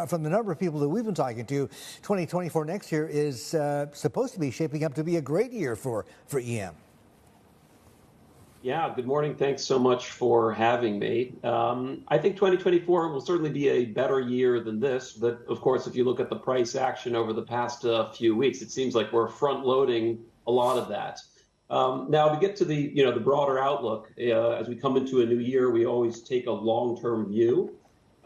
From the number of people that we've been talking to, 2024 next year is supposed to be shaping up to be a great year for EM. Yeah, good morning. Thanks so much for having me. I think 2024 will certainly be a better year than this. But of course, if you look at the price action over the past few weeks, it seems like we're front loading a lot of that. Now, to get to the broader outlook, as we come into a new year, we always take a long-term view.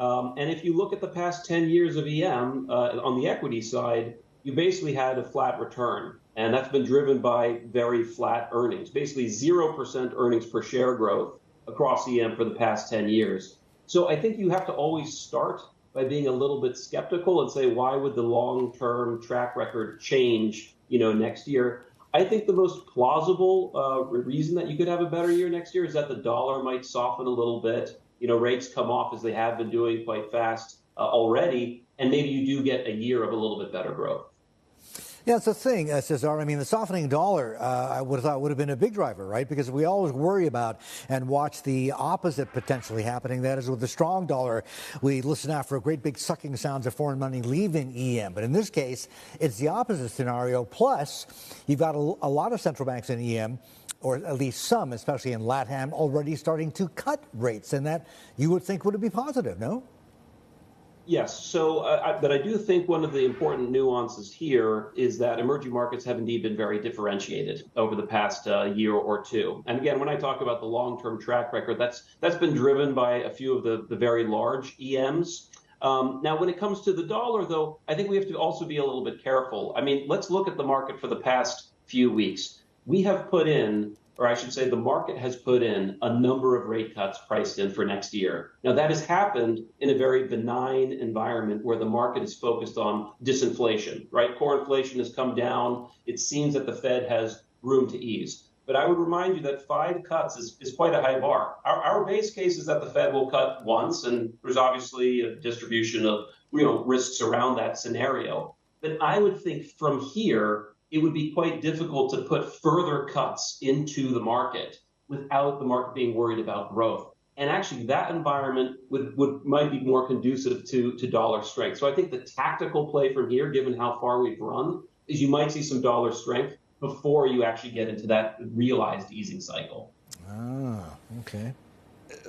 And if you look at the past 10 years of EM on the equity side, you basically had a flat return. And that's been driven by very flat earnings, basically 0% earnings per share growth across EM for the past 10 years. So I think you have to always start by being a little bit skeptical and say, why would the long-term track record change, next year? I think the most plausible reason that you could have a better year next year is that the dollar might soften a little bit. Rates come off as they have been doing quite fast already, and maybe you do get a year of a little bit better growth. Yeah, it's the thing, Cesar. I mean, the softening dollar, I would have thought would have been a big driver, right? Because we always worry about and watch the opposite potentially happening. That is, with the strong dollar, we listen out for great big sucking sounds of foreign money leaving EM. But in this case, it's the opposite scenario. Plus, you've got a lot of central banks in EM, or at least some, especially in LATAM, already starting to cut rates. And that you would think would be positive, no? Yes. So, but I do think one of the important nuances here is that emerging markets have indeed been very differentiated over the past year or two. And again, when I talk about the long-term track record, that's been driven by a few of the very large EMs. Now, when it comes to the dollar, though, I think we have to also be a little bit careful. I mean, let's look at the market for the past few weeks. We have put in, or I should say the market has put in, a number of rate cuts priced in for next year. Now, that has happened in a very benign environment where the market is focused on disinflation, right? Core inflation has come down. It seems that the Fed has room to ease. But I would remind you that 5 cuts is quite a high bar. Our base case is that the Fed will cut once, and there's obviously a distribution of risks around that scenario. But I would think from here, it would be quite difficult to put further cuts into the market without the market being worried about growth. And actually, that environment might be more conducive to dollar strength. So I think the tactical play from here, given how far we've run, is you might see some dollar strength before you actually get into that realized easing cycle. Ah, okay.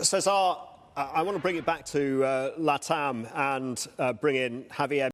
Cesar, I want to bring it back to LATAM and bring in Javier.